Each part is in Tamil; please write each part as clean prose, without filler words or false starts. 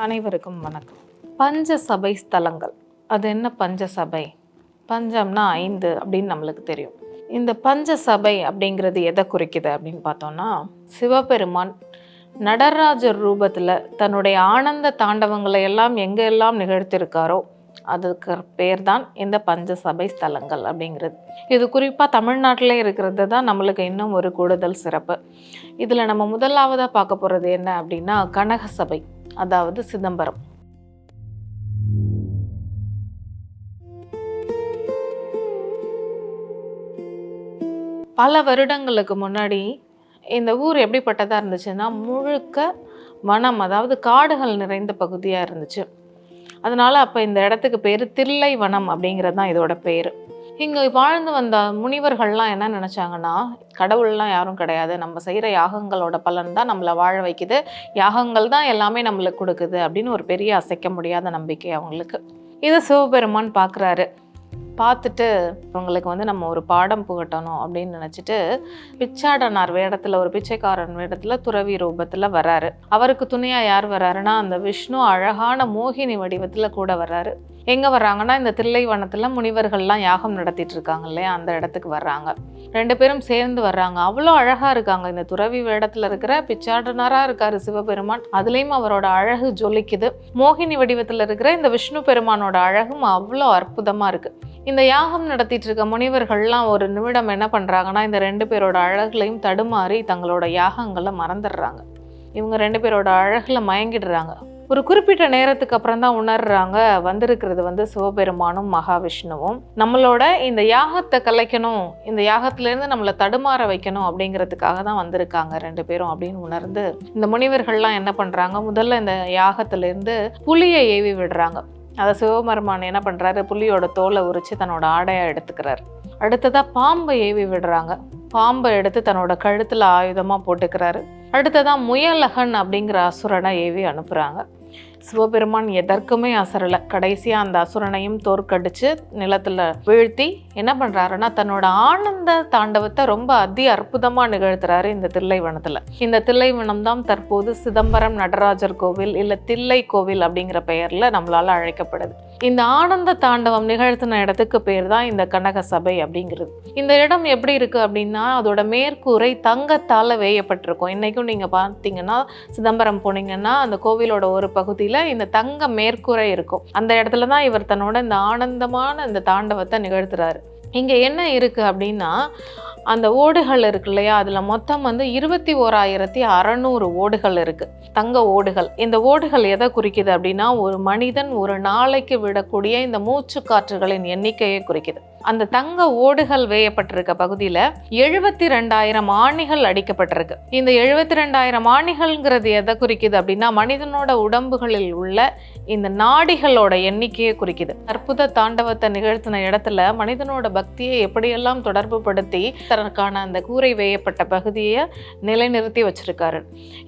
அனைவருக்கும் வணக்கம். பஞ்சசபை ஸ்தலங்கள், அது என்ன பஞ்சசபை? பஞ்சம்னா 5 அப்படின்னு நம்மளுக்கு தெரியும். இந்த பஞ்சசபை அப்படிங்கிறது எதை குறிக்குது அப்படின்னு பார்த்தோம்னா, சிவபெருமான் நடராஜர் ரூபத்தில் தன்னுடைய ஆனந்த தாண்டவங்களை எல்லாம் எங்கெல்லாம் நிகழ்த்தியிருக்காரோ அதுக்கு பேர் தான் இந்த பஞ்சசபை ஸ்தலங்கள் அப்படிங்கிறது. இது குறிப்பாக தமிழ்நாட்டில் இருக்கிறது தான் நம்மளுக்கு இன்னும் ஒரு கூடுதல் சிறப்பு. இதில் நம்ம முதலாவதாக பார்க்க போகிறது என்ன அப்படின்னா, கனகசபை, அதாவது சிதம்பரம். பல வருடங்களுக்கு முன்னாடி இந்த ஊர் எப்படிப்பட்டதாக இருந்துச்சுன்னா, முழுக்க வனம், அதாவது காடுகள் நிறைந்த பகுதியாக இருந்துச்சு. அதனால் அப்போ இந்த இடத்துக்கு பேர் தில்லை வனம் அப்படிங்கிறது தான் இதோட பேர். இங்கே வாழ்ந்து வந்த முனிவர்கள்லாம் என்ன நினச்சாங்கன்னா, கடவுள்லாம் யாரும் கிடையாது, நம்ம செய்கிற யாகங்களோட பலன் தான் நம்மளை வாழ வைக்குது, யாகங்கள் தான் எல்லாமே நம்மளுக்கு கொடுக்குது அப்படின்னு ஒரு பெரிய அசைக்க முடியாத நம்பிக்கை அவங்களுக்கு. இதை சிவபெருமான் பார்க்குறாரு. பார்த்துட்டு இவங்களுக்கு நம்ம ஒரு பாடம் புகட்டணும் அப்படின்னு நினச்சிட்டு பிச்சாடனார் வேடத்தில், ஒரு பிச்சைக்காரன் வேடத்தில் துறவி ரூபத்தில் வராரு. அவருக்கு துணையாக யார் வராருன்னா, அந்த விஷ்ணு அழகான மோகினி வடிவத்தில் கூட வர்றாரு. எங்கே வர்றாங்கன்னா, இந்த தில்லைவனத்தில் முனிவர்கள்லாம் யாகம் நடத்திட்டு இருக்காங்க இல்லையா, அந்த இடத்துக்கு வர்றாங்க. 2 பேரும் சேர்ந்து வர்றாங்க. அவ்வளோ அழகாக இருக்காங்க. இந்த துறவி வேடத்தில் இருக்கிற பிச்சாடனாராக இருக்கார் சிவபெருமான், அதுலேயும் அவரோட அழகு ஜொலிக்குது. மோகினி வடிவத்தில் இருக்கிற இந்த விஷ்ணு பெருமானோட அழகும் அவ்வளோ அற்புதமாக இருக்குது. இந்த யாகம் நடத்திட்டு இருக்க முனிவர்கள்லாம் ஒரு நிமிடம் என்ன பண்ணுறாங்கன்னா, இந்த 2 பேரோட அழகுலையும் தடுமாறி தங்களோட யாகங்களை மறந்துடுறாங்க. இவங்க 2 பேரோட அழகில் மயங்கிடுறாங்க. ஒரு குறிப்பிட்ட நேரத்துக்கு அப்புறம் தான் உணர்றாங்க, வந்திருக்கிறது சிவபெருமானும் மகாவிஷ்ணுவும் நம்மளோட இந்த யாகத்தை கலைக்கணும், இந்த யாகத்திலேருந்து நம்மளை தடுமாற வைக்கணும் அப்படிங்கிறதுக்காக தான் வந்திருக்காங்க 2 பேரும் அப்படின்னு உணர்ந்து இந்த முனிவர்கள்லாம் என்ன பண்ணுறாங்க, முதல்ல இந்த யாகத்திலேருந்து புலியை ஏவி விடுறாங்க. அதை சிவபெருமான் என்ன பண்ணுறாரு, புலியோட தோலை உரித்து தன்னோட ஆடையாக எடுத்துக்கிறார். அடுத்ததாக பாம்பை ஏவி விடுறாங்க. பாம்பை எடுத்து தன்னோட கழுத்தில் ஆயுதமாக போட்டுக்கிறாரு. அடுத்ததாக முயலகன் அப்படிங்கிற அசுரனை ஏவி அனுப்புகிறாங்க. சிவபெருமான் எதற்குமே அசரலை. கடைசியாக அந்த அசுரனையும் தோற்கடிச்சு நிலத்தில் வீழ்த்தி என்ன பண்ணுறாருன்னா, தன்னோட ஆனந்த தாண்டவத்தை ரொம்ப அற்புதமாக நிகழ்த்துறாரு இந்த தில்லைவனத்தில். இந்த தில்லைவனம் தான் தற்போது சிதம்பரம் நடராஜர் கோவில் இல்லை தில்லை கோவில் அப்படிங்கிற பெயரில் நம்மளால் அழைக்கப்படுது. இந்த ஆனந்த தாண்டவம் நிகழ்த்தின இடத்துக்கு பேர் தான் இந்த கனகசபை அப்படிங்கிறது. இந்த இடம் எப்படி இருக்குது அப்படின்னா, அதோட மேற்கூரை தங்கத்தால் வேயப்பட்டிருக்கும். இன்றைக்கும் நீங்கள் பார்த்தீங்கன்னா, சிதம்பரம் போனீங்கன்னா அந்த கோவிலோட ஒரு பகுதியில் இந்த தங்க மேற்கூரை இருக்கும். அந்த இடத்துல தான் இவர் தன்னோட இந்த ஆனந்தமான இந்த தாண்டவத்தை நிகழ்த்துறாரு. இங்கே என்ன இருக்குது அப்படின்னா, அந்த ஓடுகள் இருக்கு இல்லையா, அதில் மொத்தம் 21,600 ஓடுகள் இருக்குது, தங்க ஓடுகள். இந்த ஓடுகள் எதை குறிக்குது அப்படின்னா, ஒரு மனிதன் ஒரு நாளைக்கு விடக்கூடிய இந்த மூச்சு காற்றுகளின் எண்ணிக்கையை குறிக்குது. அந்த தங்க ஓடுகள் வேயப்பட்டிருக்க பகுதியில் 72,000 ஆணிகள் அடிக்கப்பட்டிருக்கு. இந்த 72,000 ஆணிகள்ங்கிறது எதை குறிக்குது அப்படின்னா, மனிதனோட உடம்புகளில் உள்ள இந்த நாடிகளோட எண்ணிக்கையை குறிக்குது. அற்புத தாண்டவத்தை நிகழ்த்தின இடத்துல மனிதனோட பக்தியை எப்படியெல்லாம் தொடர்பு படுத்தி தனக்கான அந்த கூரை வேயப்பட்ட பகுதியை நிலைநிறுத்தி வச்சிருக்காரு.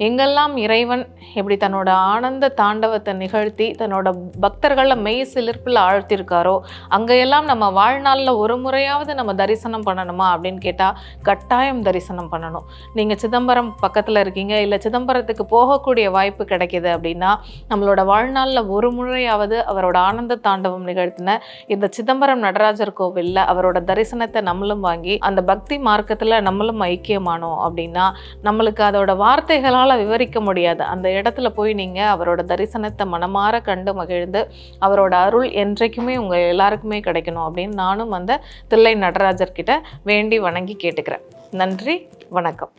எங்கெல்லாம் இறைவன் எப்படி தன்னோட ஆனந்த தாண்டவத்தை நிகழ்த்தி தன்னோட பக்தர்களை மெய் சிலிர்ப்பில் ஆழ்த்திருக்காரோ, அங்கெல்லாம் நம்ம வாழ்நாளில் ஒரு முறையாவது நம்ம தரிசனம் பண்ணணுமா அப்படின்னு கேட்டால் கட்டாயம் தரிசனம் பண்ணணும். நீங்கள் சிதம்பரம் பக்கத்தில் இருக்கீங்க, இல்லை சிதம்பரத்துக்கு போகக்கூடிய வாய்ப்பு கிடைக்கிது அப்படின்னா, நம்மளோட வாழ்நாளில் ஒரு முறையாவது அவரோட ஆனந்த தாண்டவம் நிகழ்த்தின இந்த சிதம்பரம் நடராஜர் கோவிலில் அவரோட தரிசனத்தை நம்மளும் வாங்கி அந்த பக்தி மார்க்கத்தில் நம்மளும் ஐக்கியமானோம் அப்படின்னா, நம்மளுக்கு அதோட வார்த்தைகளால் விவரிக்க முடியாது. அந்த இடத்துல போய் நீங்கள் அவரோட தரிசனத்தை மனமாற கண்டு மகிழ்ந்து அவரோட அருள் என்றைக்குமே உங்கள் எல்லாருக்குமே கிடைக்கணும் அப்படின்னு நானும் அந்த தில்லை நடராஜர்கிட்ட வேண்டி வணங்கி கேட்டுக்கிறேன். நன்றி, வணக்கம்.